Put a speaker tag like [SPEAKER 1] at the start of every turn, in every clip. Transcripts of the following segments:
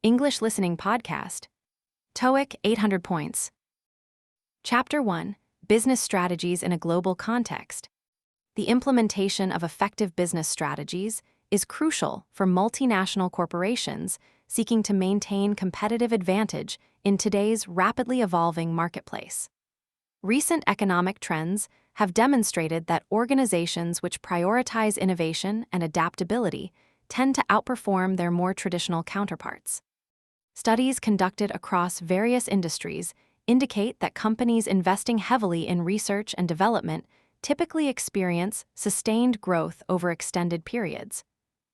[SPEAKER 1] English Listening Podcast. TOEIC 800 points. Chapter 1. Business Strategies in a Global Context. The implementation of effective business strategies is crucial for multinational corporations seeking to maintain competitive advantage in today's rapidly evolving marketplace. Recent economic trends have demonstrated that organizations which prioritize innovation and adaptability tend to outperform their more traditional counterparts. Studies conducted across various industries indicate that companies investing heavily in research and development typically experience sustained growth over extended periods,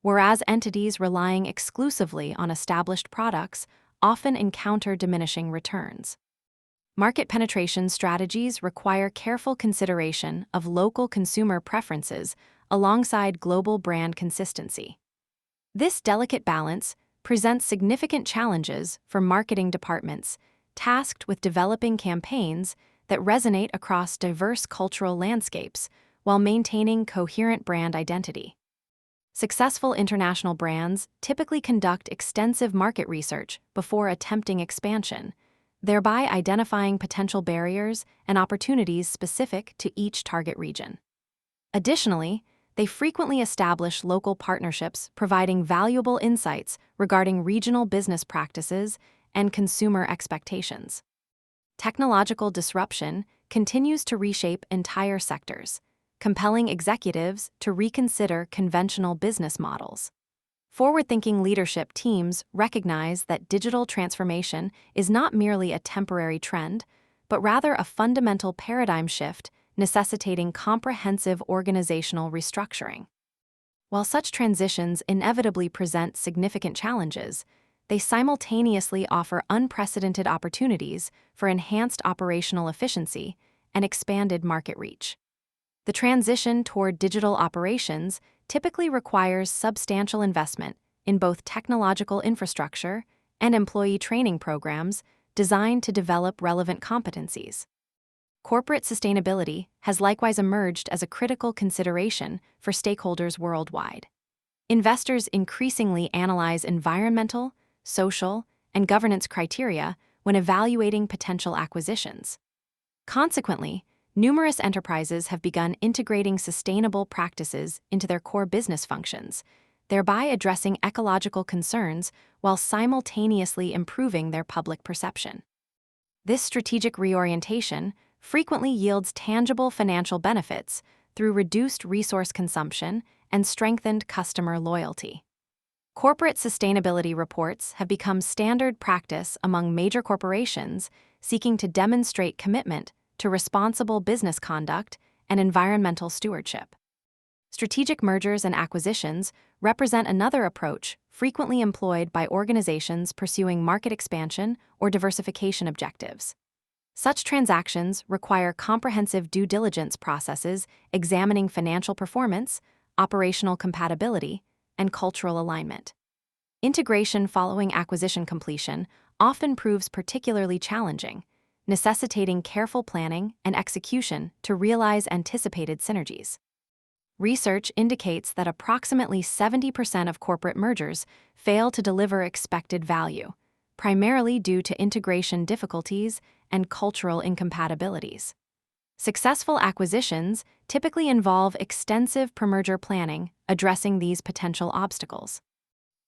[SPEAKER 1] whereas entities relying exclusively on established products often encounter diminishing returns. Market penetration strategies require careful consideration of local consumer preferences alongside global brand consistency. This delicate balance presents significant challenges for marketing departments tasked with developing campaigns that resonate across diverse cultural landscapes while maintaining coherent brand identity. Successful international brands typically conduct extensive market research before attempting expansion, thereby identifying potential barriers and opportunities specific to each target region. Additionally, they frequently establish local partnerships, providing valuable insights regarding regional business practices and consumer expectations. Technological disruption continues to reshape entire sectors, compelling executives to reconsider conventional business models. Forward-thinking leadership teams recognize that digital transformation is not merely a temporary trend, but rather a fundamental paradigm shift necessitating comprehensive organizational restructuring. While such transitions inevitably present significant challenges, they simultaneously offer unprecedented opportunities for enhanced operational efficiency and expanded market reach. The transition toward digital operations typically requires substantial investment in both technological infrastructure and employee training programs designed to develop relevant competencies. Corporate sustainability has likewise emerged as a critical consideration for stakeholders worldwide. Investors increasingly analyze environmental, social, and governance criteria when evaluating potential acquisitions. Consequently, numerous enterprises have begun integrating sustainable practices into their core business functions, thereby addressing ecological concerns while simultaneously improving their public perception. This strategic reorientation frequently yields tangible financial benefits through reduced resource consumption and strengthened customer loyalty. Corporate sustainability reports have become standard practice among major corporations seeking to demonstrate commitment to responsible business conduct and environmental stewardship. Strategic mergers and acquisitions represent another approach frequently employed by organizations pursuing market expansion or diversification objectives. Such transactions require comprehensive due diligence processes examining financial performance, operational compatibility, and cultural alignment. Integration following acquisition completion often proves particularly challenging, necessitating careful planning and execution to realize anticipated synergies. Research indicates that approximately 70% of corporate mergers fail to deliver expected value, primarily due to integration difficulties and cultural incompatibilities. Successful acquisitions typically involve extensive pre-merger planning addressing these potential obstacles.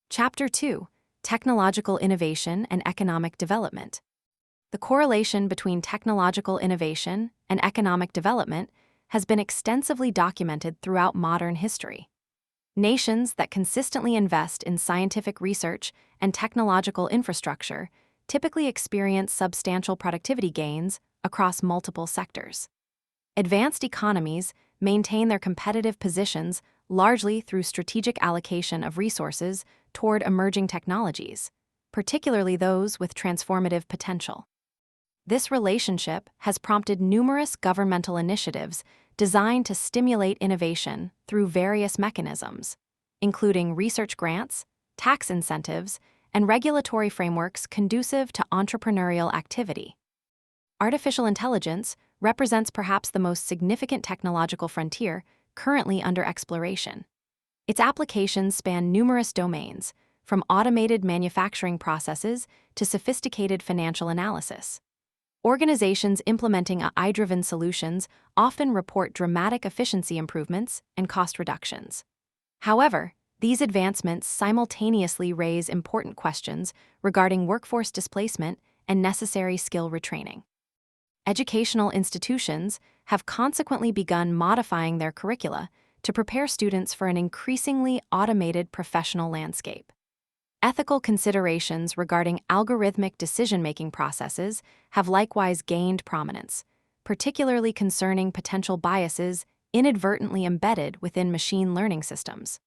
[SPEAKER 1] Chapter 2. Technological Innovation and Economic Development. The correlation between technological innovation and economic development has been extensively documented throughout modern history. Nations that consistently invest in scientific research and technological infrastructure typically experience substantial productivity gains across multiple sectors. Advanced economies maintain their competitive positions largely through strategic allocation of resources toward emerging technologies, particularly those with transformative potential. This relationship has prompted numerous governmental initiatives designed to stimulate innovation through various mechanisms, including research grants, tax incentives, and regulatory frameworks conducive to entrepreneurial activity. Artificial intelligence represents perhaps the most significant technological frontier currently under exploration. Its applications span numerous domains, from automated manufacturing processes to sophisticated financial analysis. Organizations implementing AI-driven solutions often report dramatic efficiency improvements and cost reductions. However, these advancements simultaneously raise important questions regarding workforce displacement and necessary skill retraining. Educational institutions have consequently begun modifying their curricula to prepare students for an increasingly automated professional landscape. Ethical considerations regarding algorithmic decision-making processes have likewise gained prominence, particularly concerning potential biases inadvertently embedded within machine learning systems.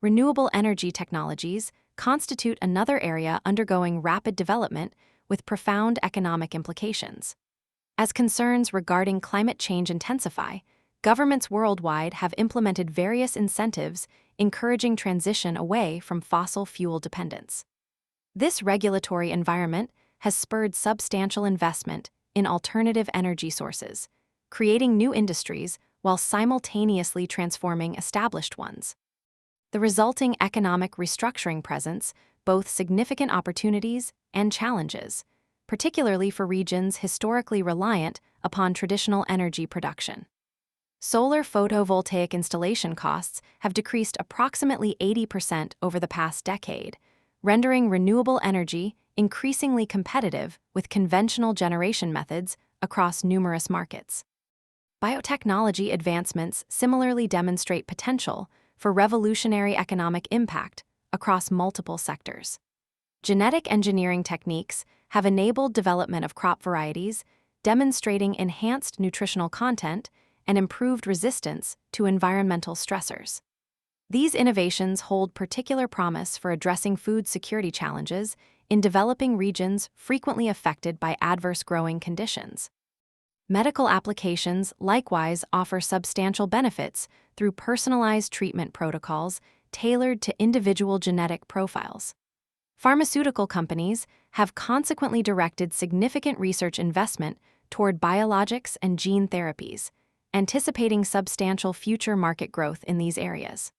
[SPEAKER 1] Renewable energy technologies constitute another area undergoing rapid development with profound economic implications. As concerns regarding climate change intensify, governments worldwide have implemented various incentives encouraging transition away from fossil fuel dependence. This regulatory environment has spurred substantial investment in alternative energy sources, creating new industries while simultaneously transforming established ones. The resulting economic restructuring presents both significant opportunities and challenges, particularly for regions historically reliant upon traditional energy production. Solar photovoltaic installation costs have decreased approximately 80% over the past decade, rendering renewable energy increasingly competitive with conventional generation methods across numerous markets. Biotechnology advancements similarly demonstrate potential for revolutionary economic impact across multiple sectors. Genetic engineering techniques have enabled development of crop varieties, demonstrating enhanced nutritional content and improved resistance to environmental stressors. These innovations hold particular promise for addressing food security challenges in developing regions frequently affected by adverse growing conditions. Medical applications likewise offer substantial benefits through personalized treatment protocols tailored to individual genetic profiles. Pharmaceutical companies have consequently directed significant research investment toward biologics and gene therapies, anticipating substantial future market growth in these areas.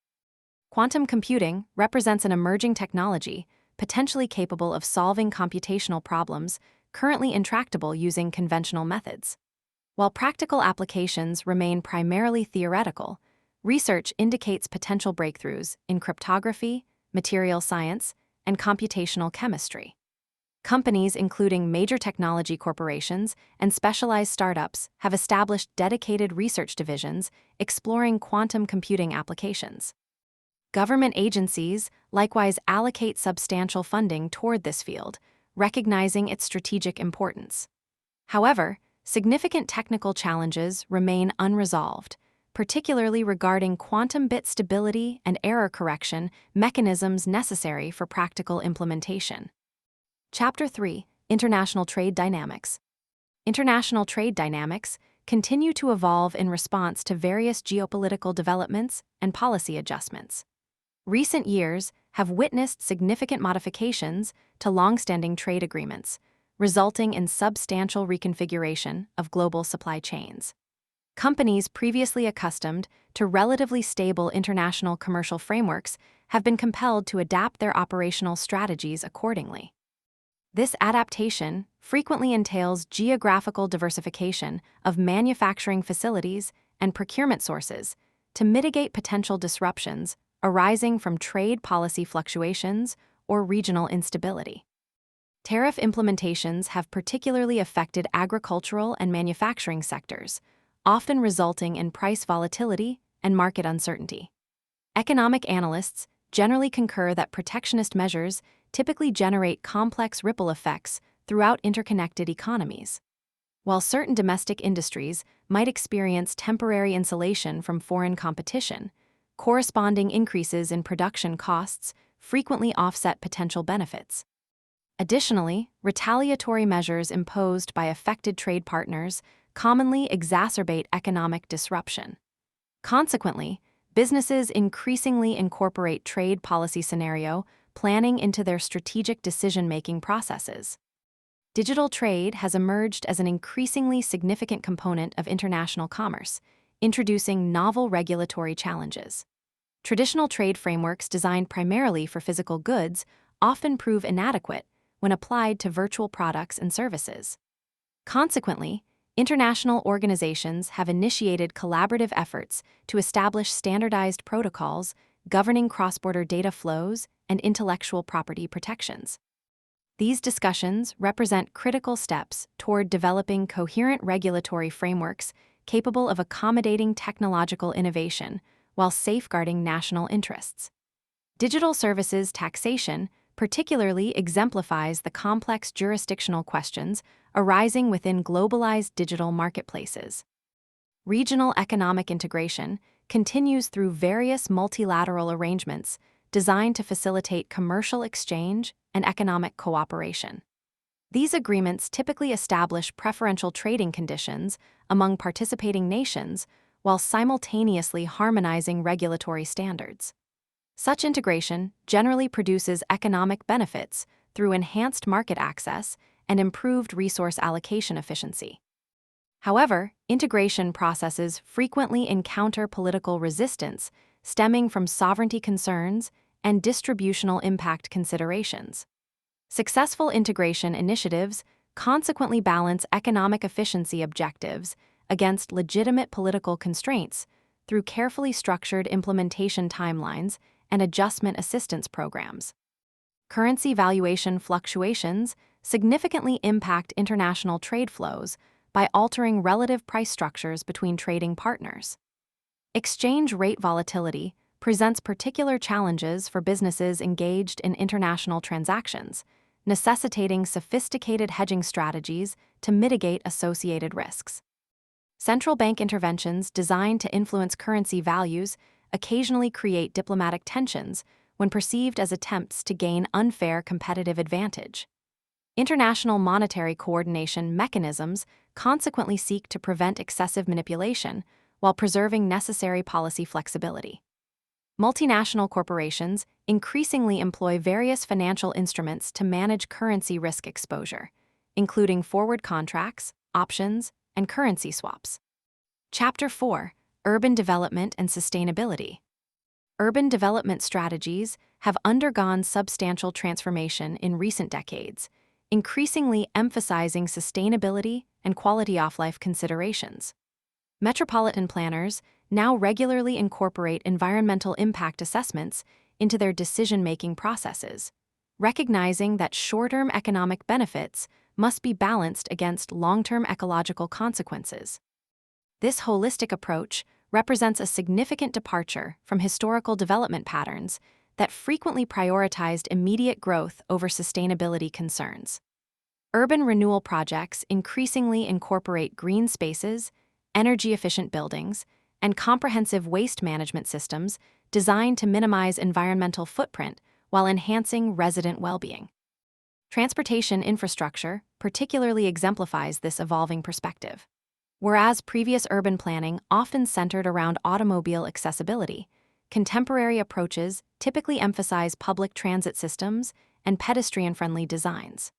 [SPEAKER 1] Quantum computing represents an emerging technology potentially capable of solving computational problems currently intractable using conventional methods. While practical applications remain primarily theoretical, research indicates potential breakthroughs in cryptography, material science, and computational chemistry. Companies including major technology corporations and specialized startups have established dedicated research divisions exploring quantum computing applications. Government agencies likewise allocate substantial funding toward this field, recognizing its strategic importance. However, significant technical challenges remain unresolved, particularly regarding quantum bit stability and error correction mechanisms necessary for practical implementation. Chapter 3: International Trade Dynamics. International trade dynamics continue to evolve in response to various geopolitical developments and policy adjustments. Recent years have witnessed significant modifications to long-standing trade agreements, resulting in substantial reconfiguration of global supply chains. Companies previously accustomed to relatively stable international commercial frameworks have been compelled to adapt their operational strategies accordingly. This adaptation frequently entails geographical diversification of manufacturing facilities and procurement sources to mitigate potential disruptions arising from trade policy fluctuations or regional instability. Tariff implementations have particularly affected agricultural and manufacturing sectors, often resulting in price volatility and market uncertainty. Economic analysts generally concur that protectionist measures typically generate complex ripple effects throughout interconnected economies. While certain domestic industries might experience temporary insulation from foreign competition, corresponding increases in production costs frequently offset potential benefits. Additionally, retaliatory measures imposed by affected trade partners commonly exacerbate economic disruption. Consequently, businesses increasingly incorporate trade policy scenario planning into their strategic decision-making processes. Digital trade has emerged as an increasingly significant component of international commerce, introducing novel regulatory challenges. Traditional trade frameworks designed primarily for physical goods often prove inadequate when applied to virtual products and services. Consequently, international organizations have initiated collaborative efforts to establish standardized protocols governing cross-border data flows and intellectual property protections. These discussions represent critical steps toward developing coherent regulatory frameworks capable of accommodating technological innovation while safeguarding national interests. Digital services taxation particularly exemplifies the complex jurisdictional questions arising within globalized digital marketplaces. Regional economic integration continues through various multilateral arrangements designed to facilitate commercial exchange and economic cooperation. These agreements typically establish preferential trading conditions among participating nations while simultaneously harmonizing regulatory standards. Such integration generally produces economic benefits through enhanced market access and improved resource allocation efficiency. However, integration processes frequently encounter political resistance stemming from sovereignty concerns and distributional impact considerations. Successful integration initiatives consequently balance economic efficiency objectives against legitimate political constraints through carefully structured implementation timelines and adjustment assistance programs. Currency valuation fluctuations significantly impact international trade flows by altering relative price structures between trading partners. Exchange rate volatility presents particular challenges for businesses engaged in international transactions, necessitating sophisticated hedging strategies to mitigate associated risks. Central bank interventions designed to influence currency values occasionally create diplomatic tensions when perceived as attempts to gain unfair competitive advantage. International monetary coordination mechanisms consequently seek to prevent excessive manipulation while preserving necessary policy flexibility. Multinational corporations increasingly employ various financial instruments to manage currency risk exposure, including forward contracts, options, and currency swaps. Chapter 4: Urban Development and Sustainability. Urban development strategies have undergone substantial transformation in recent decades, increasingly emphasizing sustainability and quality of life considerations. Metropolitan planners now regularly incorporate environmental impact assessments into their decision-making processes, recognizing that short-term economic benefits must be balanced against long-term ecological consequences. This holistic approach represents a significant departure from historical development patterns that frequently prioritized immediate growth over sustainability concerns. Urban renewal projects increasingly incorporate green spaces, energy-efficient buildings, and comprehensive waste management systems designed to minimize environmental footprint while enhancing resident well-being. Transportation infrastructure particularly exemplifies this evolving perspective. Whereas previous urban planning often centered around automobile accessibility, contemporary approaches typically emphasize public transit systems and pedestrian-friendly designs.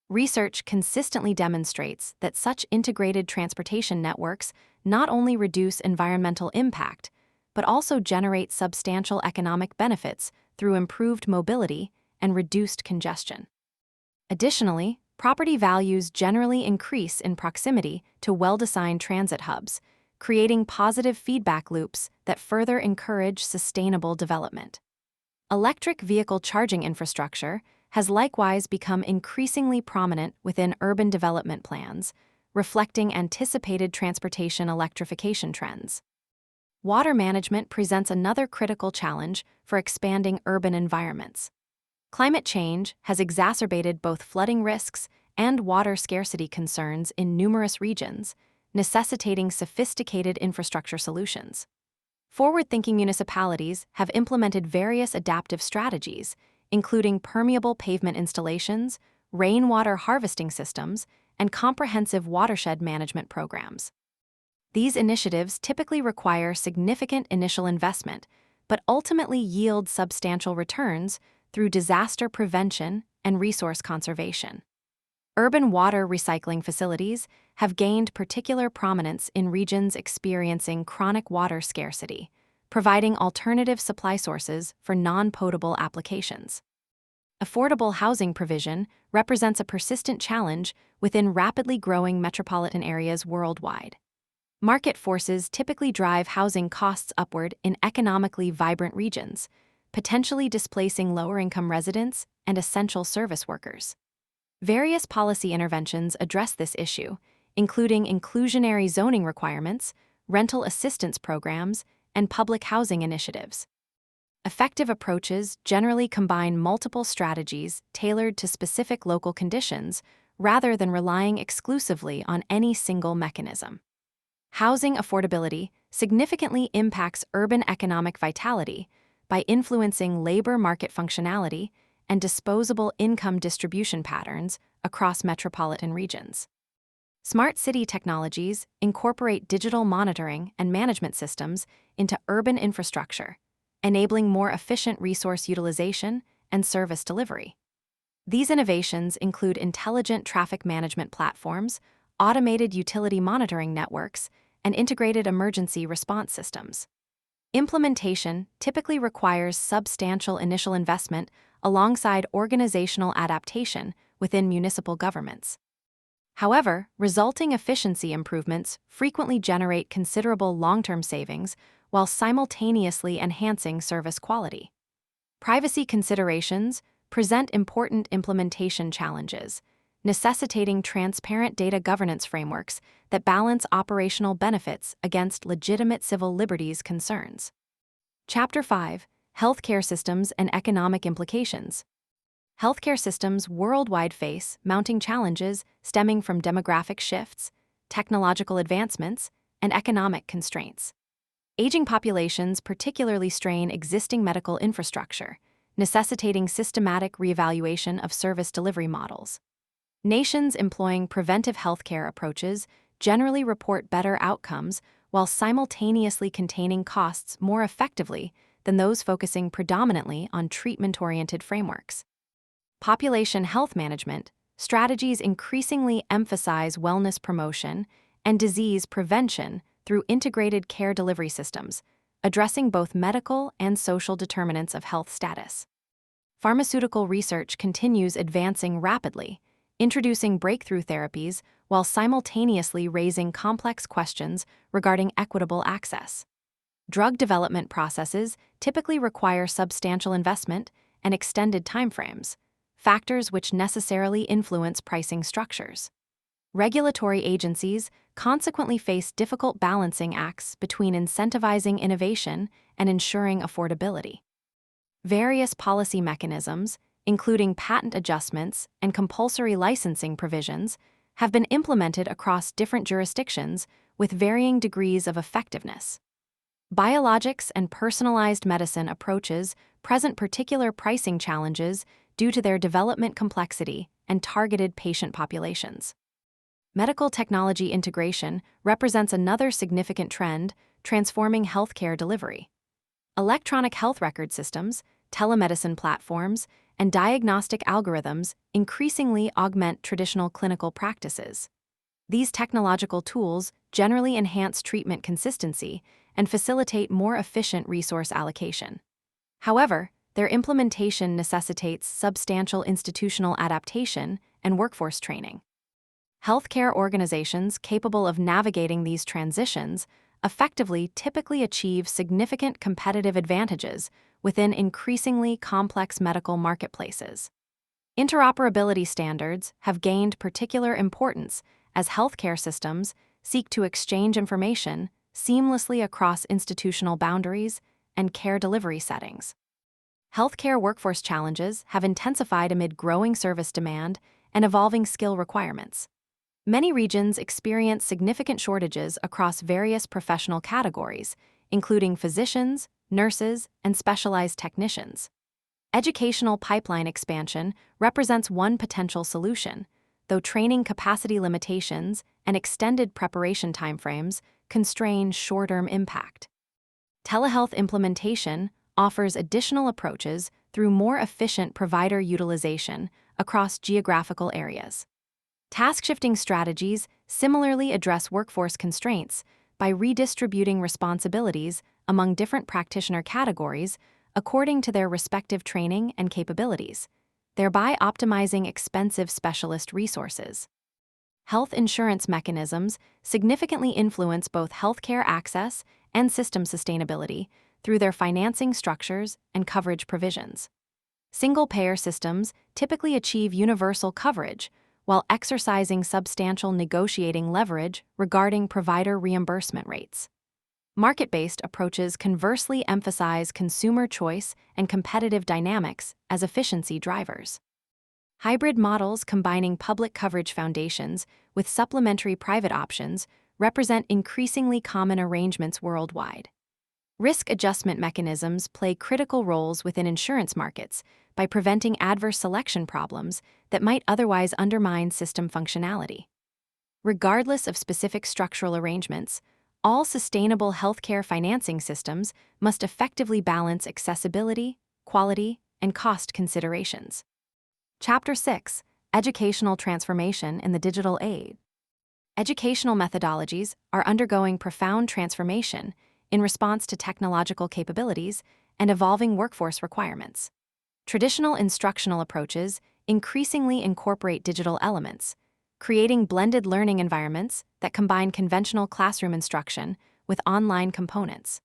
[SPEAKER 1] Research consistently demonstrates that such integrated transportation networks not only reduce environmental impact, but also generate substantial economic benefits through improved mobility and reduced congestion. Additionally, property values generally increase in proximity to well-designed transit hubs, creating positive feedback loops that further encourage sustainable development. Electric vehicle charging infrastructure has likewise become increasingly prominent within urban development plans, reflecting anticipated transportation electrification trends. Water management presents another critical challenge for expanding urban environments. Climate change has exacerbated both flooding risks and water scarcity concerns in numerous regions, necessitating sophisticated infrastructure solutions. Forward-thinking municipalities have implemented various adaptive strategies, including permeable pavement installations, rainwater harvesting systems, and comprehensive watershed management programs. These initiatives typically require significant initial investment, but ultimately yield substantial returns through disaster prevention and resource conservation. Urban water recycling facilities have gained particular prominence in regions experiencing chronic water scarcity, providing alternative supply sources for non-potable applications. Affordable housing provision represents a persistent challenge within rapidly growing metropolitan areas worldwide. Market forces typically drive housing costs upward in economically vibrant regions, potentially displacing lower-income residents and essential service workers. Various policy interventions address this issue, including inclusionary zoning requirements, rental assistance programs, and public housing initiatives. Effective approaches generally combine multiple strategies tailored to specific local conditions rather than relying exclusively on any single mechanism. Housing affordability significantly impacts urban economic vitality by influencing labor market functionality and disposable income distribution patterns across metropolitan regions. Smart city technologies incorporate digital monitoring and management systems into urban infrastructure, enabling more efficient resource utilization and service delivery. These innovations include intelligent traffic management platforms, automated utility monitoring networks, and integrated emergency response systems. Implementation typically requires substantial initial investment alongside organizational adaptation within municipal governments. However, resulting efficiency improvements frequently generate considerable long-term savings while simultaneously enhancing service quality. Privacy considerations present important implementation challenges, necessitating transparent data governance frameworks that balance operational benefits against legitimate civil liberties concerns. Chapter 5: Healthcare Systems and Economic Implications. Healthcare systems worldwide face mounting challenges stemming from demographic shifts, technological advancements, and economic constraints. Aging populations particularly strain existing medical infrastructure, necessitating systematic reevaluation of service delivery models. Nations employing preventive healthcare approaches generally report better outcomes while simultaneously containing costs more effectively than those focusing predominantly on treatment-oriented frameworks. Population health management strategies increasingly emphasize wellness promotion and disease prevention through integrated care delivery systems, addressing both medical and social determinants of health status. Pharmaceutical research continues advancing rapidly, introducing breakthrough therapies while simultaneously raising complex questions regarding equitable access. Drug development processes typically require substantial investment and extended timeframes, factors which necessarily influence pricing structures. Regulatory agencies consequently face difficult balancing acts between incentivizing innovation and ensuring affordability. Various policy mechanisms, including patent adjustments and compulsory licensing provisions, have been implemented across different jurisdictions with varying degrees of effectiveness. Biologics and personalized medicine approaches present particular pricing challenges due to their development complexity and targeted patient populations. Medical technology integration represents another significant trend transforming healthcare delivery. Electronic health record systems, telemedicine platforms, and diagnostic algorithms increasingly augment traditional clinical practices. These technological tools generally enhance treatment consistency and facilitate more efficient resource allocation. However, their implementation necessitates substantial institutional adaptation and workforce training. Healthcare organizations capable of navigating these transitions effectively typically achieve significant competitive advantages within increasingly complex medical marketplaces. Interoperability standards have gained particular importance as healthcare systems seek to exchange information seamlessly across institutional boundaries and care delivery settings. Healthcare workforce challenges have intensified amid growing service demand and evolving skill requirements. Many regions experience significant shortages across various professional categories, including physicians, nurses, and specialized technicians. Educational pipeline expansion represents one potential solution, though training capacity limitations and extended preparation timeframes constrain short-term impact. Telehealth implementation offers additional approaches through more efficient provider utilization across geographical areas. Task-shifting strategies similarly address workforce constraints by redistributing responsibilities among different practitioner categories according to their respective training and capabilities, thereby optimizing expensive specialist resources. Health insurance mechanisms significantly influence both healthcare access and system sustainability through their financing structures and coverage provisions. Single-payer systems typically achieve universal coverage while exercising substantial negotiating leverage regarding provider reimbursement rates. Market-based approaches conversely emphasize consumer choice and competitive dynamics as efficiency drivers. Hybrid models combining public coverage foundations with supplementary private options represent increasingly common arrangements worldwide. Risk adjustment mechanisms play critical roles within insurance markets by preventing adverse selection problems that might otherwise undermine system functionality. Regardless of specific structural arrangements, all sustainable healthcare financing systems must effectively balance accessibility, quality, and cost considerations. Chapter 6: Educational Transformation in the Digital Age. Educational methodologies are undergoing profound transformation in response to technological capabilities and evolving workforce requirements. Traditional instructional approaches increasingly incorporate digital elements, creating blended learning environments that combine conventional classroom instruction with online components.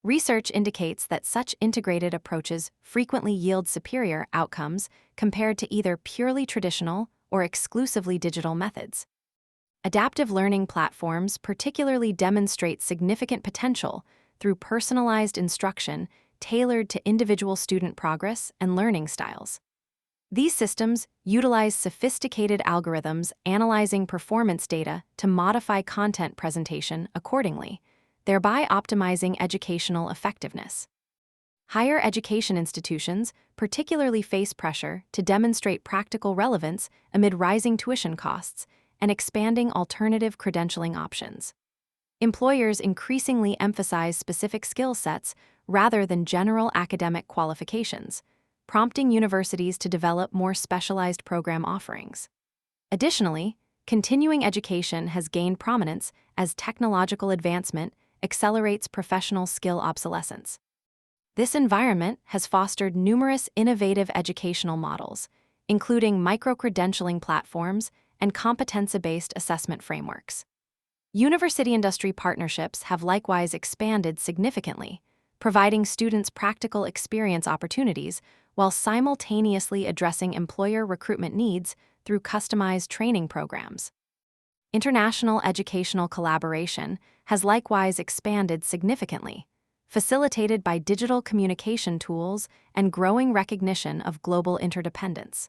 [SPEAKER 1] Research indicates that such integrated approaches frequently yield superior outcomes compared to either purely traditional or exclusively digital methods. Adaptive learning platforms particularly demonstrate significant potential through personalized instruction tailored to individual student progress and learning styles. These systems utilize sophisticated algorithms analyzing performance data to modify content presentation accordingly, thereby optimizing educational effectiveness. Higher education institutions particularly face pressure to demonstrate practical relevance amid rising tuition costs and expanding alternative credentialing options. Employers increasingly emphasize specific skill sets rather than general academic qualifications, prompting universities to develop more specialized program offerings. Additionally, continuing education has gained prominence as technological advancement accelerates professional skill obsolescence. This environment has fostered numerous innovative educational models, including micro-credentialing platforms and competency-based assessment frameworks. University-industry partnerships have likewise expanded significantly, providing students practical experience opportunities while simultaneously addressing employer recruitment needs through customized training programs. International educational collaboration has likewise expanded significantly, facilitated by digital communication tools and growing recognition of global interdependence.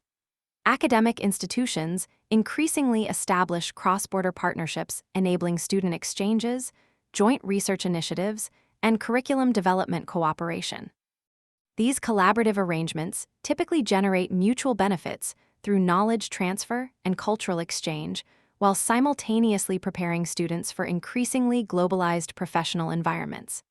[SPEAKER 1] Academic institutions increasingly establish cross-border partnerships enabling student exchanges, joint research initiatives, and curriculum development cooperation. These collaborative arrangements typically generate mutual benefits through knowledge transfer and cultural exchange, while simultaneously preparing students for increasingly globalized professional environments.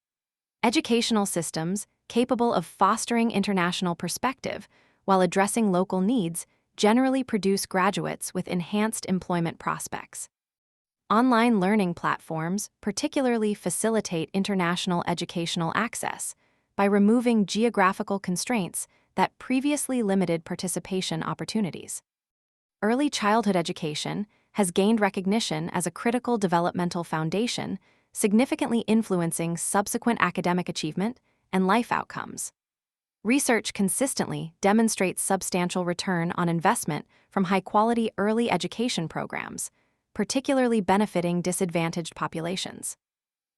[SPEAKER 1] Educational systems capable of fostering international perspective while addressing local needs generally produce graduates with enhanced employment prospects. Online learning platforms particularly facilitate international educational access by removing geographical constraints that previously limited participation opportunities. Early childhood education has gained recognition as a critical developmental foundation, significantly influencing subsequent academic achievement and life outcomes. Research consistently demonstrates substantial return on investment from high-quality early education programs, particularly benefiting disadvantaged populations.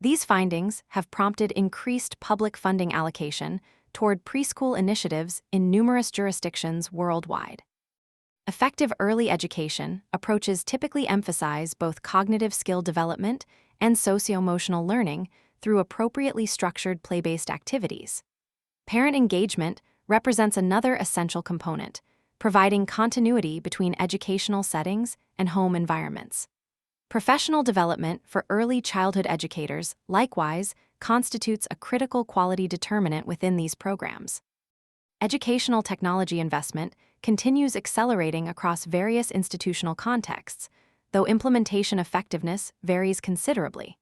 [SPEAKER 1] These findings have prompted increased public funding allocation toward preschool initiatives in numerous jurisdictions worldwide. Effective early education approaches typically emphasize both cognitive skill development and socio-emotional learning through appropriately structured play-based activities. Parent engagement represents another essential component, providing continuity between educational settings and home environments. Professional development for early childhood educators, likewise, constitutes a critical quality determinant within these programs. Educational technology investment continues accelerating across various institutional contexts, though implementation effectiveness varies considerably.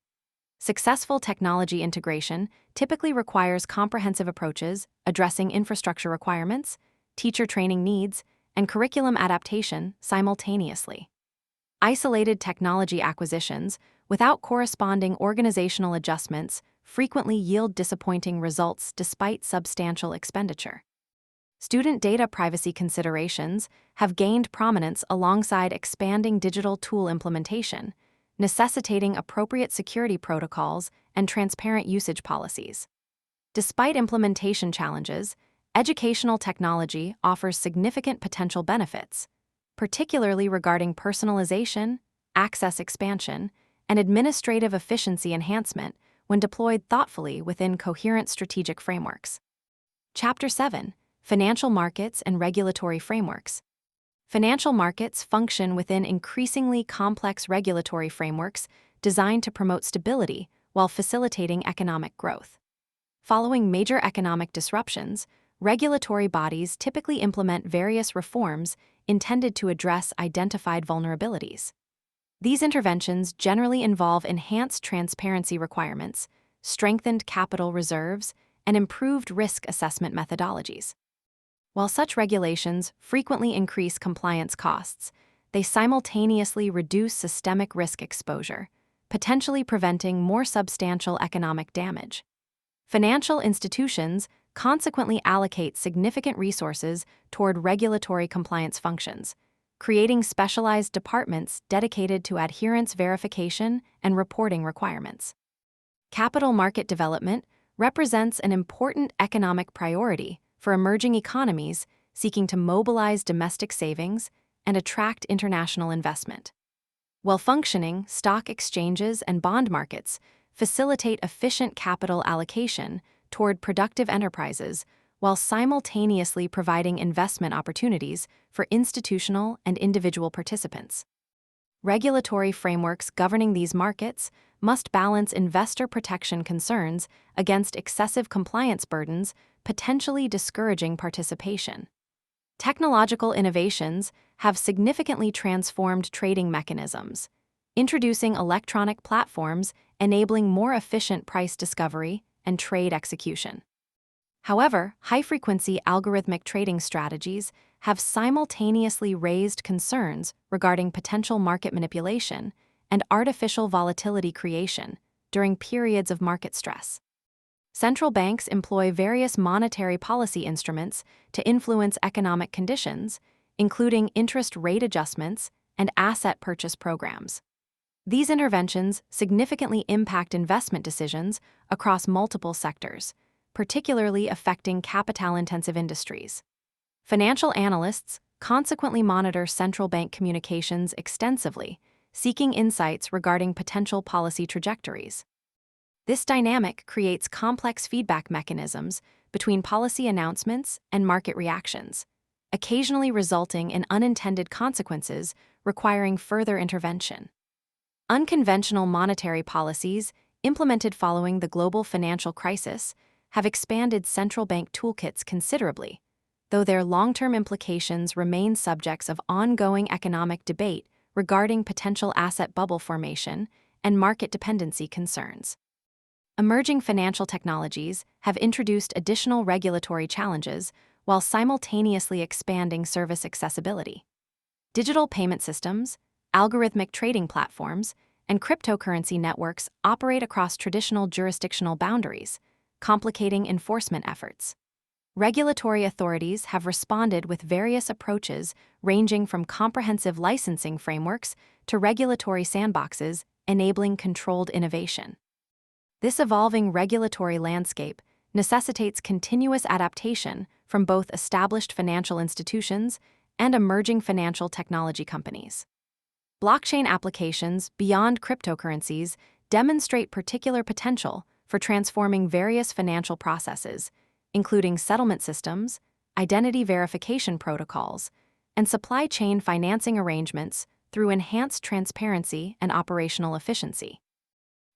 [SPEAKER 1] Successful technology integration typically requires comprehensive approaches addressing infrastructure requirements, teacher training needs, and curriculum adaptation simultaneously. Isolated technology acquisitions without corresponding organizational adjustments frequently yield disappointing results despite substantial expenditure. Student data privacy considerations have gained prominence alongside expanding digital tool implementation, necessitating appropriate security protocols and transparent usage policies. Despite implementation challenges, educational technology offers significant potential benefits, particularly regarding personalization, access expansion, and administrative efficiency enhancement when deployed thoughtfully within coherent strategic frameworks. Chapter 7: Financial Markets and Regulatory Frameworks. Financial markets function within increasingly complex regulatory frameworks designed to promote stability while facilitating economic growth. Following major economic disruptions, regulatory bodies typically implement various reforms intended to address identified vulnerabilities. These interventions generally involve enhanced transparency requirements, strengthened capital reserves, and improved risk assessment methodologies. While such regulations frequently increase compliance costs, they simultaneously reduce systemic risk exposure, potentially preventing more substantial economic damage. Financial institutions consequently allocate significant resources toward regulatory compliance functions, creating specialized departments dedicated to adherence verification and reporting requirements. Capital market development represents an important economic priority for emerging economies seeking to mobilize domestic savings and attract international investment. Well-functioning stock exchanges and bond markets facilitate efficient capital allocation toward productive enterprises while simultaneously providing investment opportunities for institutional and individual participants. Regulatory frameworks governing these markets must balance investor protection concerns against excessive compliance burdens, potentially discouraging participation. Technological innovations have significantly transformed trading mechanisms, introducing electronic platforms enabling more efficient price discovery and trade execution. However, high-frequency algorithmic trading strategies have simultaneously raised concerns regarding potential market manipulation and artificial volatility creation during periods of market stress. Central banks employ various monetary policy instruments to influence economic conditions, including interest rate adjustments and asset purchase programs. These interventions significantly impact investment decisions across multiple sectors, particularly affecting capital-intensive industries. Financial analysts consequently monitor central bank communications extensively, seeking insights regarding potential policy trajectories. This dynamic creates complex feedback mechanisms between policy announcements and market reactions, occasionally resulting in unintended consequences requiring further intervention. Unconventional monetary policies implemented following the global financial crisis have expanded central bank toolkits considerably, though their long-term implications remain subjects of ongoing economic debate regarding potential asset bubble formation and market dependency concerns. Emerging financial technologies have introduced additional regulatory challenges while simultaneously expanding service accessibility. Digital payment systems, algorithmic trading platforms, and cryptocurrency networks operate across traditional jurisdictional boundaries, complicating enforcement efforts. Regulatory authorities have responded with various approaches ranging from comprehensive licensing frameworks to regulatory sandboxes enabling controlled innovation. This evolving regulatory landscape necessitates continuous adaptation from both established financial institutions and emerging financial technology companies. Blockchain applications beyond cryptocurrencies demonstrate particular potential for transforming various financial processes, including settlement systems, identity verification protocols, and supply chain financing arrangements through enhanced transparency and operational efficiency.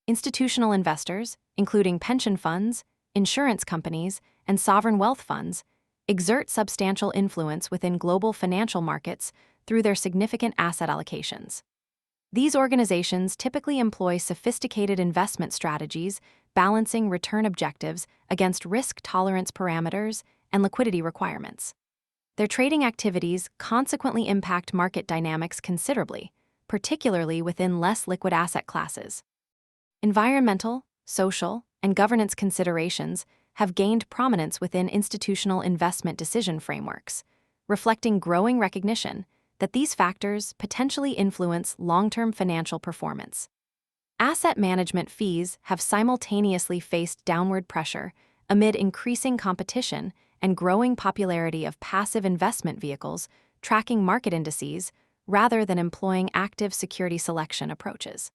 [SPEAKER 1] Institutional investors, including pension funds, insurance companies, and sovereign wealth funds, exert substantial influence within global financial markets through their significant asset allocations. These organizations typically employ sophisticated investment strategies, balancing return objectives against risk tolerance parameters and liquidity requirements. Their trading activities consequently impact market dynamics considerably, particularly within less liquid asset classes. Environmental, social, and governance considerations have gained prominence within institutional investment decision frameworks, reflecting growing recognition that these factors potentially influence long-term financial performance. Asset management fees have simultaneously faced downward pressure amid increasing competition and growing popularity of passive investment vehicles tracking market indices rather than employing active security selection approaches.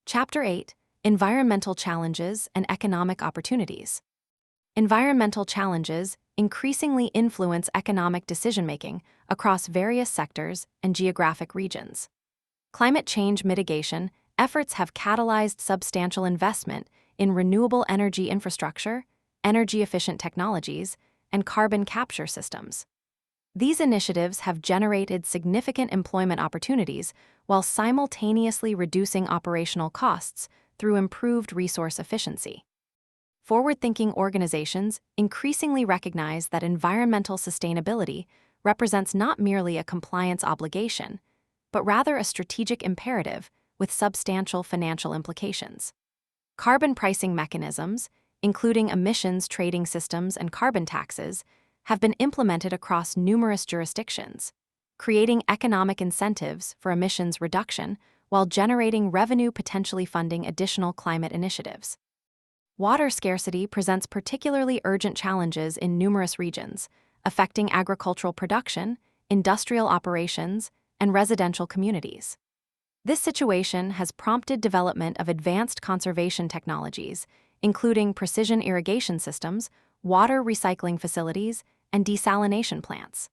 [SPEAKER 1] Chapter 8: Environmental Challenges and Economic Opportunities. Environmental challenges increasingly influence economic decision-making across various sectors and geographic regions. Climate change mitigation efforts have catalyzed substantial investment in renewable energy infrastructure, energy-efficient technologies, and carbon capture systems. These initiatives have generated significant employment opportunities while simultaneously reducing operational costs through improved resource efficiency. Forward-thinking organizations increasingly recognize that environmental sustainability represents not merely a compliance obligation, but rather a strategic imperative with substantial financial implications. Carbon pricing mechanisms, including emissions trading systems and carbon taxes, have been implemented across numerous jurisdictions, creating economic incentives for emissions reduction while generating revenue potentially funding additional climate initiatives. Water scarcity presents particularly urgent challenges in numerous regions, affecting agricultural production, industrial operations, and residential communities. This situation has prompted development of advanced conservation technologies, including precision irrigation systems, water recycling facilities, and desalination plants.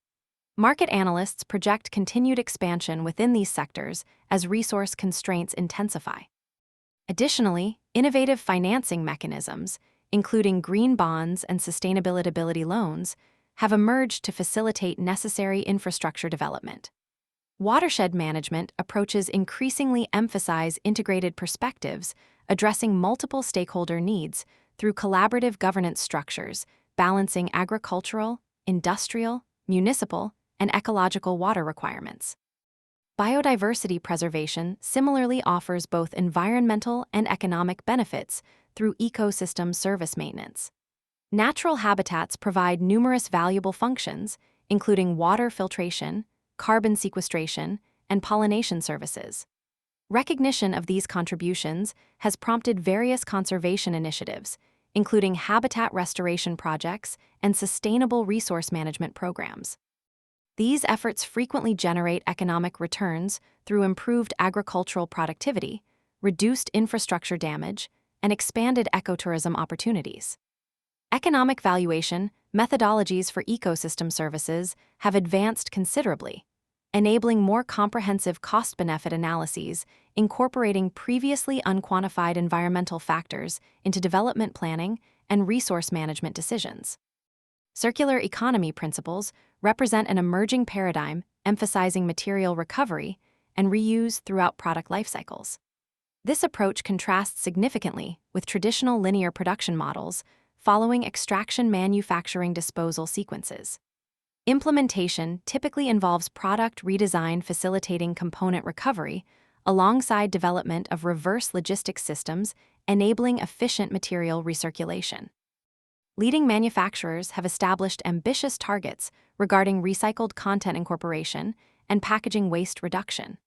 [SPEAKER 1] Market analysts project continued expansion within these sectors as resource constraints intensify. Additionally, innovative financing mechanisms, including green bonds and sustainability loans, have emerged to facilitate necessary infrastructure development. Watershed management approaches increasingly emphasize integrated perspectives, addressing multiple stakeholder needs through collaborative governance structures, balancing agricultural, industrial, municipal, and ecological water requirements. Biodiversity preservation similarly offers both environmental and economic benefits through ecosystem service maintenance. Natural habitats provide numerous valuable functions, including water filtration, carbon sequestration, and pollination services. Recognition of these contributions has prompted various conservation initiatives, including habitat restoration projects and sustainable resource management programs. These efforts frequently generate economic returns through improved agricultural productivity, reduced infrastructure damage, and expanded ecotourism opportunities. Economic valuation methodologies for ecosystem services have advanced considerably, enabling more comprehensive cost-benefit analyses incorporating previously unquantified environmental factors into development planning and resource management decisions. Circular economy principles represent an emerging paradigm emphasizing material recovery and reuse throughout product life cycles. This approach contrasts significantly with traditional linear production models following extraction manufacturing disposal sequences. Implementation typically involves product redesign facilitating component recovery alongside development of reverse logistics systems enabling efficient material recirculation. Leading manufacturers have established ambitious targets regarding recycled content incorporation and packaging waste reduction.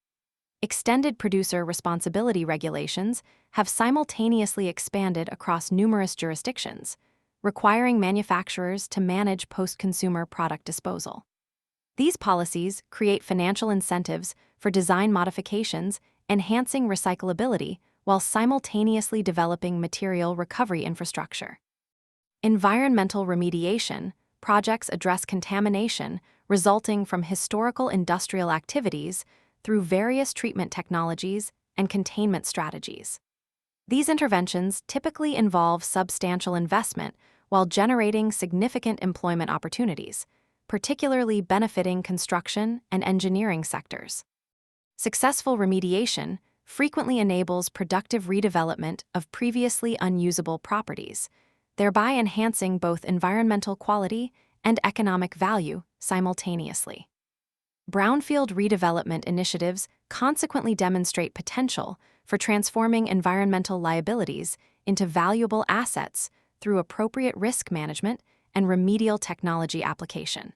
[SPEAKER 1] Extended producer responsibility regulations have simultaneously expanded across numerous jurisdictions, requiring manufacturers to manage post-consumer product disposal. These policies create financial incentives for design modifications, enhancing recyclability while simultaneously developing material recovery infrastructure. Environmental remediation projects address contamination resulting from historical industrial activities through various treatment technologies and containment strategies. These interventions typically involve substantial investment while generating significant employment opportunities, particularly benefiting construction and engineering sectors. Successful remediation frequently enables productive redevelopment of previously unusable properties, thereby enhancing both environmental quality and economic value simultaneously. Brownfield redevelopment initiatives consequently demonstrate potential for transforming environmental liabilities into valuable assets through appropriate risk management and remedial technology application.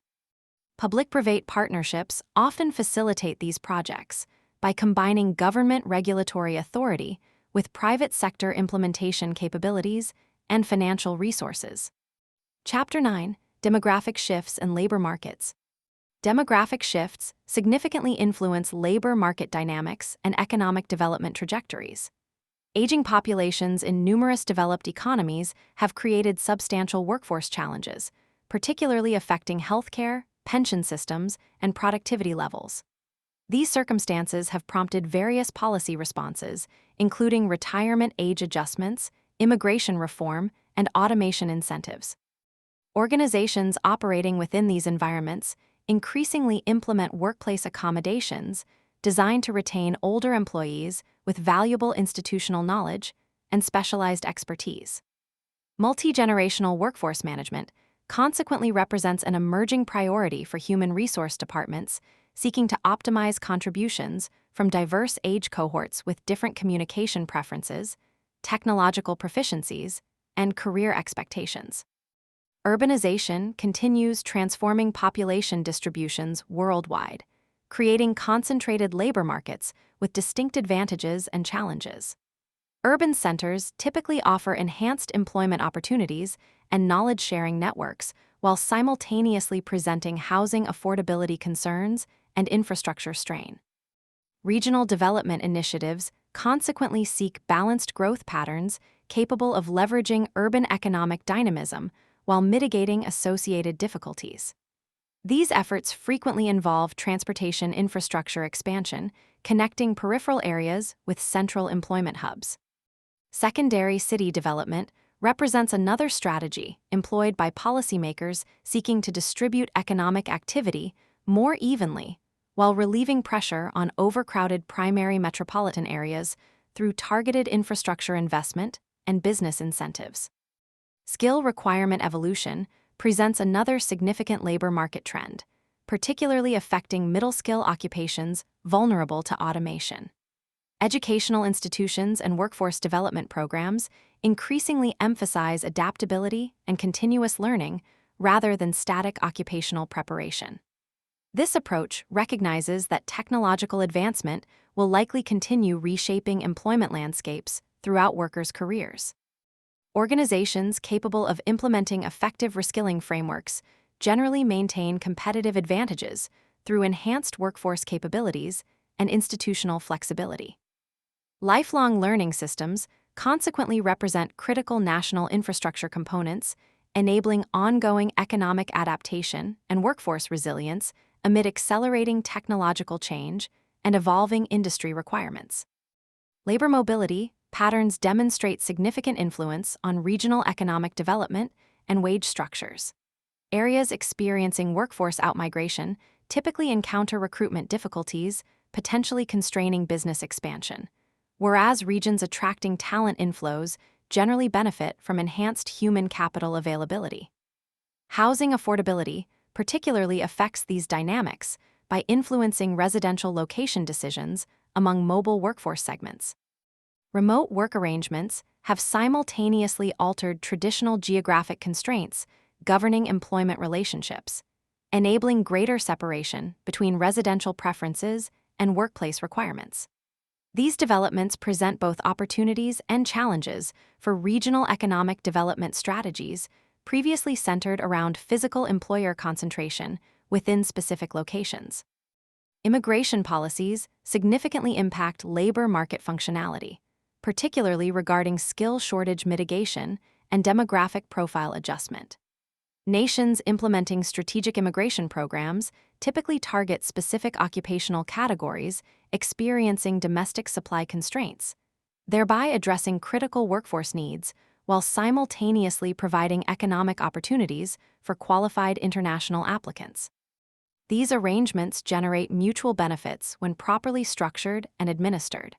[SPEAKER 1] Public-private partnerships often facilitate these projects by combining government regulatory authority with private sector implementation capabilities and financial resources. Chapter 9: Demographic Shifts and Labor Markets. Demographic shifts significantly influence labor market dynamics and economic development trajectories. Aging populations in numerous developed economies have created substantial workforce challenges, particularly affecting healthcare, pension systems, and productivity levels. These circumstances have prompted various policy responses, including retirement age adjustments, immigration reform, and automation incentives. Organizations operating within these environments increasingly implement workplace accommodations designed to retain older employees with valuable institutional knowledge and specialized expertise. Multi-generational workforce management consequently represents an emerging priority for human resource departments seeking to optimize contributions from diverse age cohorts with different communication preferences, technological proficiencies, and career expectations. Urbanization continues transforming population distributions worldwide, creating concentrated labor markets with distinct advantages and challenges. Urban centers typically offer enhanced employment opportunities and knowledge-sharing networks while simultaneously presenting housing affordability concerns and infrastructure strain. Regional development initiatives consequently seek balanced growth patterns capable of leveraging urban economic dynamism while mitigating associated difficulties. These efforts frequently involve transportation infrastructure expansion, connecting peripheral areas with central employment hubs. Secondary city development represents another strategy employed by policymakers seeking to distribute economic activity more evenly while relieving pressure on overcrowded primary metropolitan areas through targeted infrastructure investment and business incentives. Skill requirement evolution presents another significant labor market trend, particularly affecting middle-skill occupations vulnerable to automation. Educational institutions and workforce development programs increasingly emphasize adaptability and continuous learning rather than static occupational preparation. This approach recognizes that technological advancement will likely continue reshaping employment landscapes throughout workers' careers. Organizations capable of implementing effective reskilling frameworks generally maintain competitive advantages through enhanced workforce capabilities and institutional flexibility. Lifelong learning systems consequently represent critical national infrastructure components, enabling ongoing economic adaptation and workforce resilience amid accelerating technological change and evolving industry requirements. Labor mobility patterns demonstrate significant influence on regional economic development and wage structures. Areas experiencing workforce outmigration typically encounter recruitment difficulties, potentially constraining business expansion, whereas regions attracting talent inflows generally benefit from enhanced human capital availability. Housing affordability particularly affects these dynamics by influencing residential location decisions among mobile workforce segments. Remote work arrangements have simultaneously altered traditional geographic constraints governing employment relationships, enabling greater separation between residential preferences and workplace requirements. These developments present both opportunities and challenges for regional economic development strategies previously centered around physical employer concentration within specific locations. Immigration policies significantly impact labor market functionality, particularly regarding skill shortage mitigation and demographic profile adjustment. Nations implementing strategic immigration programs typically target specific occupational categories experiencing domestic supply constraints, thereby addressing critical workforce needs while simultaneously providing economic opportunities for qualified international applicants. These arrangements generate mutual benefits when properly structured and administered.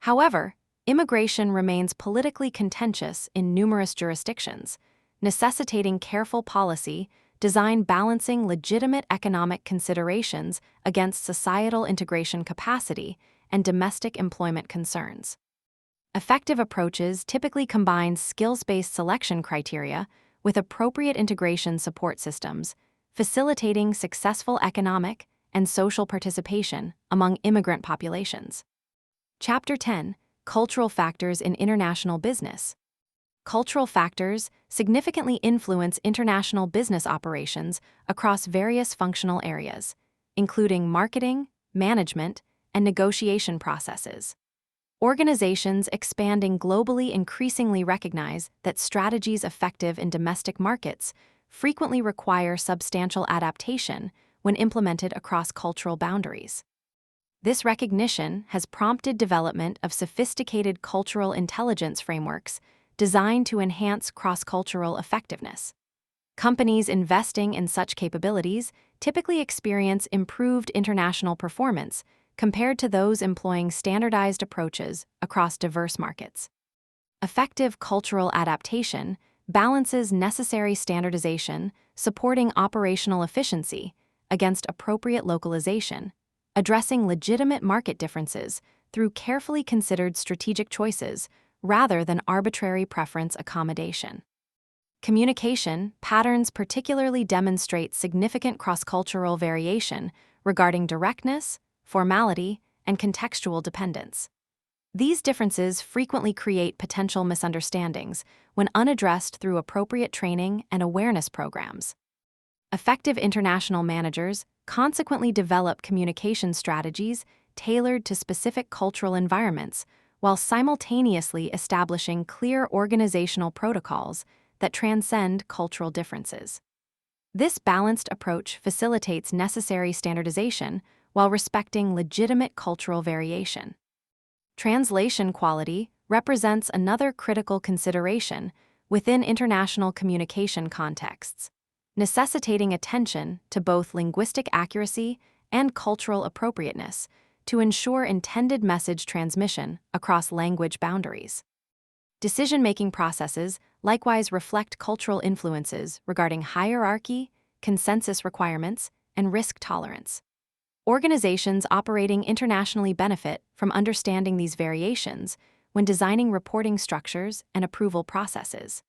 [SPEAKER 1] However, immigration remains politically contentious in numerous jurisdictions, necessitating careful policy design balancing legitimate economic considerations against societal integration capacity and domestic employment concerns. Effective approaches typically combine skills-based selection criteria with appropriate integration support systems, facilitating successful economic and social participation among immigrant populations. Chapter 10: Cultural Factors in International Business. Cultural factors significantly influence international business operations across various functional areas, including marketing, management, and negotiation processes. Organizations expanding globally increasingly recognize that strategies effective in domestic markets frequently require substantial adaptation when implemented across cultural boundaries. This recognition has prompted development of sophisticated cultural intelligence frameworks designed to enhance cross-cultural effectiveness. Companies investing in such capabilities typically experience improved international performance compared to those employing standardized approaches across diverse markets. Effective cultural adaptation balances necessary standardization, supporting operational efficiency, against appropriate localization, addressing legitimate market differences through carefully considered strategic choices rather than arbitrary preference accommodation. Communication patterns particularly demonstrate significant cross-cultural variation regarding directness, formality, and contextual dependence. These differences frequently create potential misunderstandings when unaddressed through appropriate training and awareness programs. Effective international managers consequently develop communication strategies tailored to specific cultural environments while simultaneously establishing clear organizational protocols that transcend cultural differences. This balanced approach facilitates necessary standardization while respecting legitimate cultural variation. Translation quality represents another critical consideration within international communication contexts, necessitating attention to both linguistic accuracy and cultural appropriateness to ensure intended message transmission across language boundaries. Decision-making processes likewise reflect cultural influences regarding hierarchy, consensus requirements, and risk tolerance. Organizations operating internationally benefit from understanding these variations when designing reporting structures and approval processes.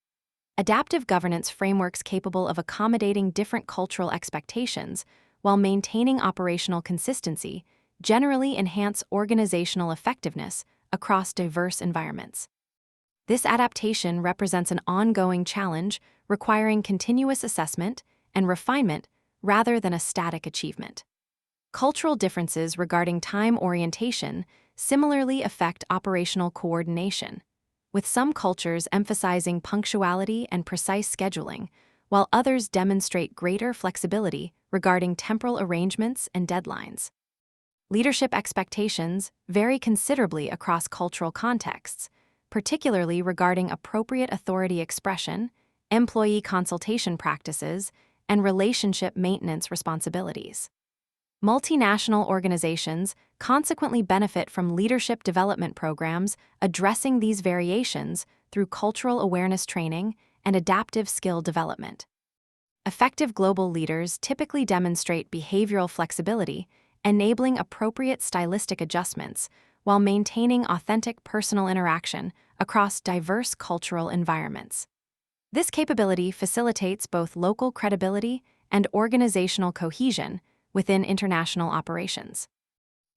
[SPEAKER 1] Adaptive governance frameworks capable of accommodating different cultural expectations while maintaining operational consistency generally enhance organizational effectiveness across diverse environments. This adaptation represents an ongoing challenge requiring continuous assessment and refinement rather than a static achievement. Cultural differences regarding time orientation similarly affect operational coordination, with some cultures emphasizing punctuality and precise scheduling, while others demonstrate greater flexibility regarding temporal arrangements and deadlines. Leadership expectations vary considerably across cultural contexts, particularly regarding appropriate authority expression, employee consultation practices, and relationship maintenance responsibilities. Multinational organizations consequently benefit from leadership development programs addressing these variations through cultural awareness training and adaptive skill development. Effective global leaders typically demonstrate behavioral flexibility, enabling appropriate stylistic adjustments while maintaining authentic personal interaction across diverse cultural environments. This capability facilitates both local credibility and organizational cohesion within international operations.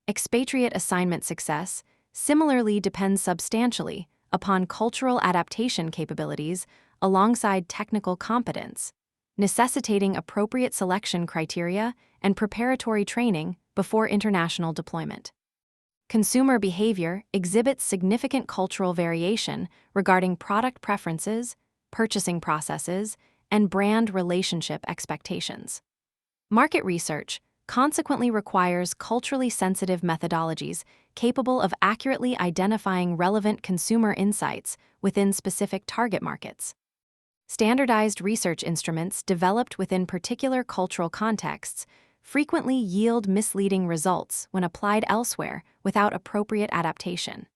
[SPEAKER 1] Expatriate assignment success similarly depends substantially upon cultural adaptation capabilities alongside technical competence, necessitating appropriate selection criteria and preparatory training before international deployment. Consumer behavior exhibits significant cultural variation regarding product preferences, purchasing processes, and brand relationship expectations. Market research consequently requires culturally sensitive methodologies capable of accurately identifying relevant consumer insights within specific target markets. Standardized research instruments developed within particular cultural contexts frequently yield misleading results when applied elsewhere without appropriate adaptation.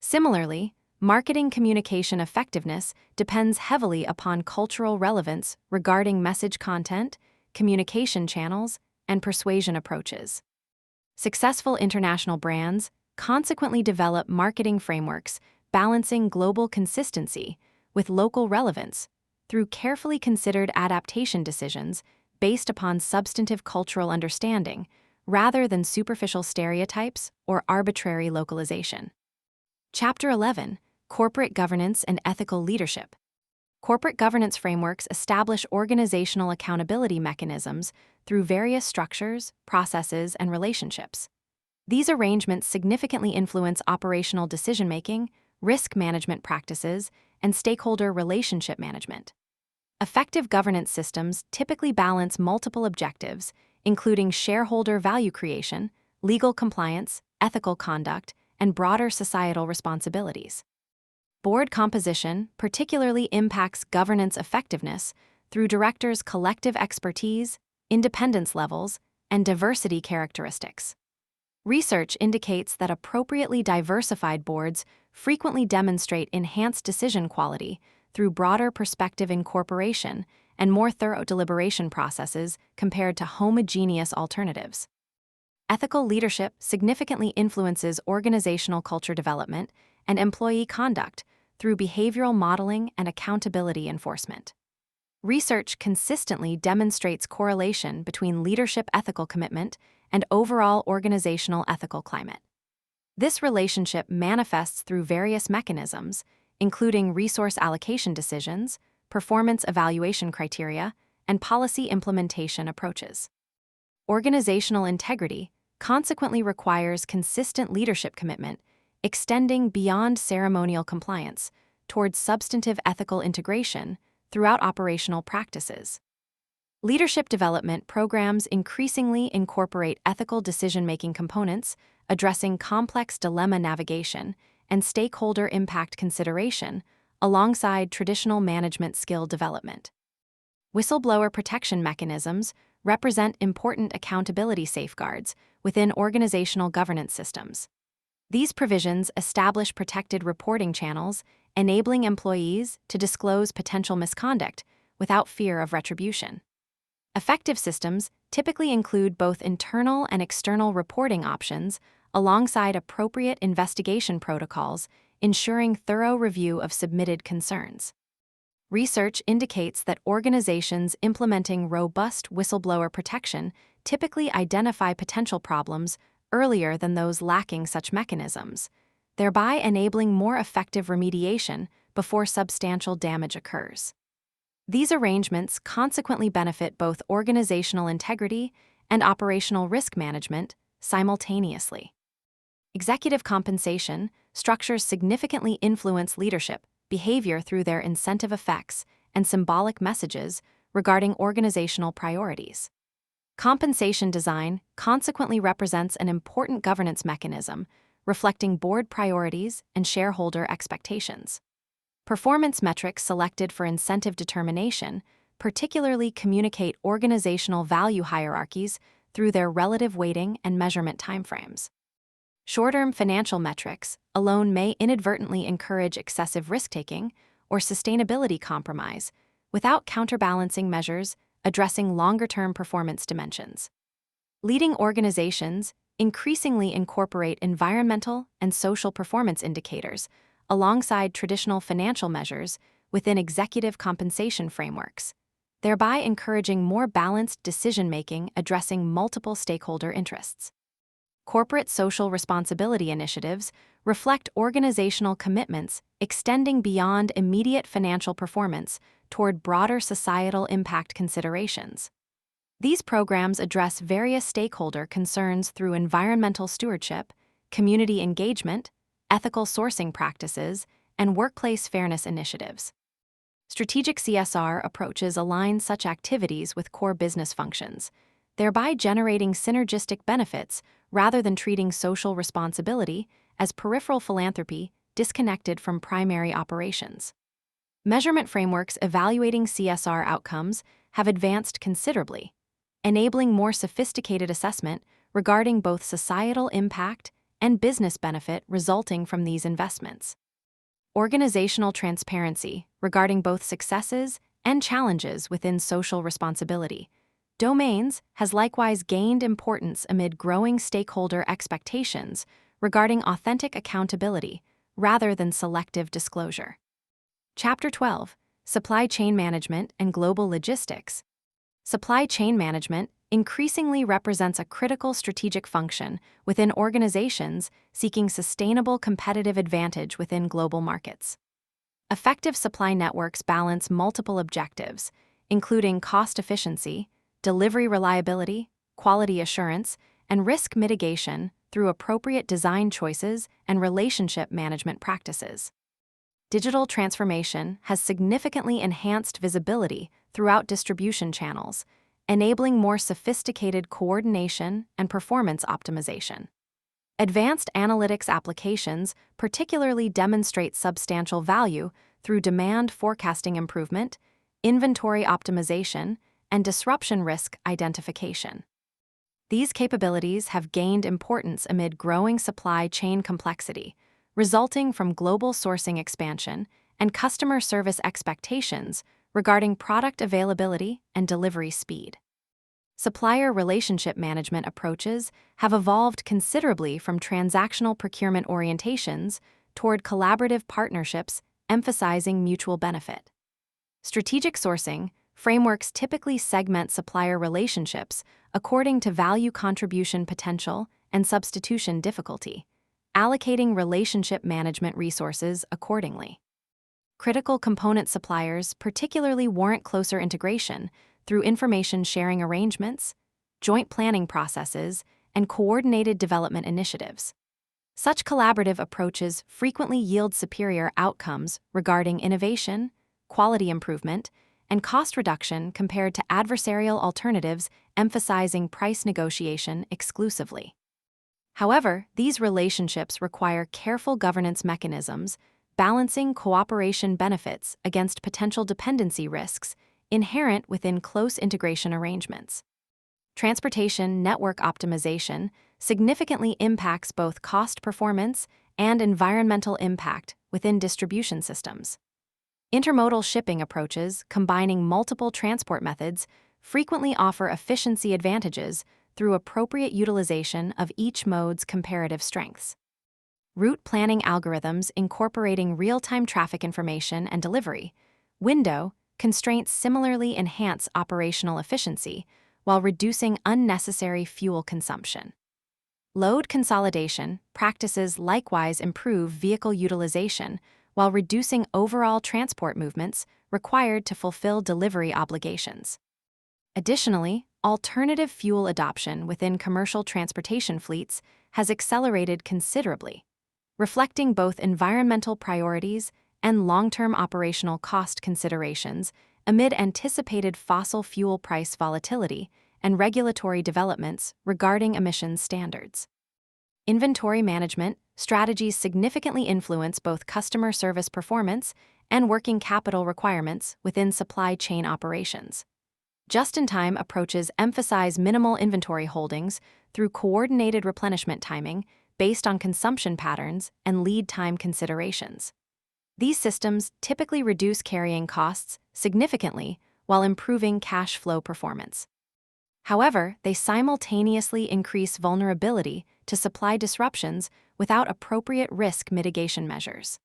[SPEAKER 1] Similarly, marketing communication effectiveness depends heavily upon cultural relevance regarding message content, communication channels, and persuasion approaches. Successful international brands consequently develop marketing frameworks balancing global consistency with local relevance through carefully considered adaptation decisions based upon substantive cultural understanding rather than superficial stereotypes or arbitrary localization. Chapter 11: Corporate Governance and Ethical Leadership. Corporate governance frameworks establish organizational accountability mechanisms through various structures, processes, and relationships. These arrangements significantly influence operational decision-making, risk management practices, and stakeholder relationship management. Effective governance systems typically balance multiple objectives, including shareholder value creation, legal compliance, ethical conduct, and broader societal responsibilities. Board composition particularly impacts governance effectiveness through directors' collective expertise, independence levels, and diversity characteristics. Research indicates that appropriately diversified boards frequently demonstrate enhanced decision quality through broader perspective incorporation and more thorough deliberation processes compared to homogeneous alternatives. Ethical leadership significantly influences organizational culture development and employee conduct through behavioral modeling and accountability enforcement. Research consistently demonstrates correlation between leadership ethical commitment and overall organizational ethical climate. This relationship manifests through various mechanisms, including resource allocation decisions, performance evaluation criteria, and policy implementation approaches. Organizational integrity consequently requires consistent leadership commitment, extending beyond ceremonial compliance towards substantive ethical integration throughout operational practices. Leadership development programs increasingly incorporate ethical decision-making components, addressing complex dilemma navigation and stakeholder impact consideration, alongside traditional management skill development. Whistleblower protection mechanisms represent important accountability safeguards within organizational governance systems. These provisions establish protected reporting channels, enabling employees to disclose potential misconduct without fear of retribution. Effective systems typically include both internal and external reporting options alongside appropriate investigation protocols, ensuring thorough review of submitted concerns. Research indicates that organizations implementing robust whistleblower protection typically identify potential problems earlier than those lacking such mechanisms, thereby enabling more effective remediation before substantial damage occurs. These arrangements consequently benefit both organizational integrity and operational risk management simultaneously. Executive compensation structures significantly influence leadership behavior through their incentive effects and symbolic messages regarding organizational priorities. Compensation design consequently represents an important governance mechanism, reflecting board priorities and shareholder expectations. Performance metrics selected for incentive determination particularly communicate organizational value hierarchies through their relative weighting and measurement timeframes. Short-term financial metrics alone may inadvertently encourage excessive risk-taking or sustainability compromise without counterbalancing measures addressing longer-term performance dimensions. Leading organizations increasingly incorporate environmental and social performance indicators alongside traditional financial measures within executive compensation frameworks, thereby encouraging more balanced decision-making addressing multiple stakeholder interests. Corporate social responsibility initiatives reflect organizational commitments extending beyond immediate financial performance toward broader societal impact considerations. These programs address various stakeholder concerns through environmental stewardship, community engagement, ethical sourcing practices, and workplace fairness initiatives. Strategic CSR approaches align such activities with core business functions, thereby generating synergistic benefits rather than treating social responsibility as peripheral philanthropy disconnected from primary operations. Measurement frameworks evaluating CSR outcomes have advanced considerably, enabling more sophisticated assessment regarding both societal impact and business benefit resulting from these investments. Organizational transparency regarding both successes and challenges within social responsibility domains has likewise gained importance amid growing stakeholder expectations regarding authentic accountability rather than selective disclosure. Chapter 12: Supply Chain Management and Global Logistics. Supply chain management increasingly represents a critical strategic function within organizations seeking sustainable competitive advantage within global markets. Effective supply networks balance multiple objectives, including cost efficiency, delivery reliability, quality assurance, and risk mitigation through appropriate design choices and relationship management practices. Digital transformation has significantly enhanced visibility throughout distribution channels, enabling more sophisticated coordination and performance optimization. Advanced analytics applications particularly demonstrate substantial value through demand forecasting improvement, inventory optimization, and disruption risk identification. These capabilities have gained importance amid growing supply chain complexity, resulting from global sourcing expansion and customer service expectations regarding product availability and delivery speed. Supplier relationship management approaches have evolved considerably from transactional procurement orientations toward collaborative partnerships emphasizing mutual benefit. Strategic sourcing frameworks typically segment supplier relationships according to value contribution potential and substitution difficulty, allocating relationship management resources accordingly. Critical component suppliers particularly warrant closer integration through information sharing arrangements, joint planning processes, and coordinated development initiatives. Such collaborative approaches frequently yield superior outcomes regarding innovation, quality improvement, and cost reduction compared to adversarial alternatives emphasizing price negotiation exclusively. However, these relationships require careful governance mechanisms, balancing cooperation benefits against potential dependency risks inherent within close integration arrangements. Transportation network optimization significantly impacts both cost performance and environmental impact within distribution systems. Intermodal shipping approaches combining multiple transport methods frequently offer efficiency advantages through appropriate utilization of each mode's comparative strengths. Route planning algorithms incorporating real-time traffic information and delivery window constraints similarly enhance operational efficiency while reducing unnecessary fuel consumption. Load consolidation practices likewise improve vehicle utilization while reducing overall transport movements required to fulfill delivery obligations. Additionally, alternative fuel adoption within commercial transportation fleets has accelerated considerably, reflecting both environmental priorities and long-term operational cost considerations amid anticipated fossil fuel price volatility and regulatory developments regarding emissions standards. Inventory management strategies significantly influence both customer service performance and working capital requirements within supply chain operations. Just-in-time approaches emphasize minimal inventory holdings through coordinated replenishment timing based on consumption patterns and lead time considerations. These systems typically reduce carrying costs significantly while improving cash flow performance. However, they simultaneously increase vulnerability to supply disruptions without appropriate risk mitigation measures.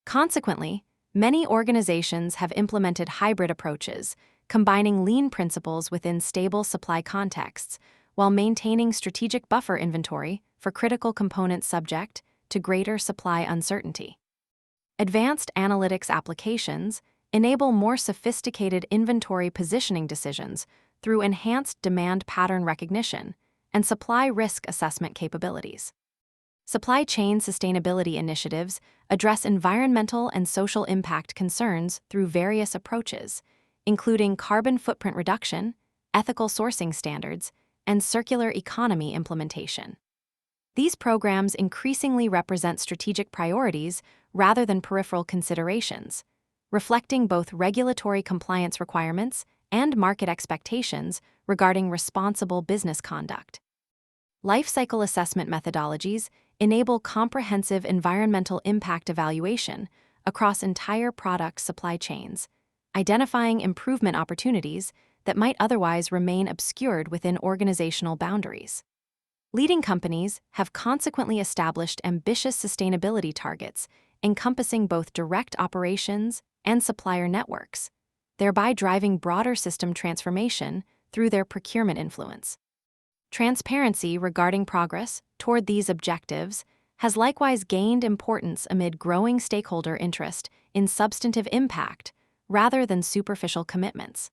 [SPEAKER 1] Consequently, many organizations have implemented hybrid approaches, combining lean principles within stable supply contexts while maintaining strategic buffer inventory for critical components subject to greater supply uncertainty. Advanced analytics applications enable more sophisticated inventory positioning decisions through enhanced demand pattern recognition and supply risk assessment capabilities. Supply chain sustainability initiatives address environmental and social impact concerns through various approaches, including carbon footprint reduction, ethical sourcing standards, and circular economy implementation. These programs increasingly represent strategic priorities rather than peripheral considerations, reflecting both regulatory compliance requirements and market expectations regarding responsible business conduct. Life cycle assessment methodologies enable comprehensive environmental impact evaluation across entire product supply chains, identifying improvement opportunities that might otherwise remain obscured within organizational boundaries. Leading companies have consequently established ambitious sustainability targets encompassing both direct operations and supplier networks, thereby driving broader system transformation through their procurement influence. Transparency regarding progress toward these objectives has likewise gained importance amid growing stakeholder interest in substantive impact rather than superficial commitments.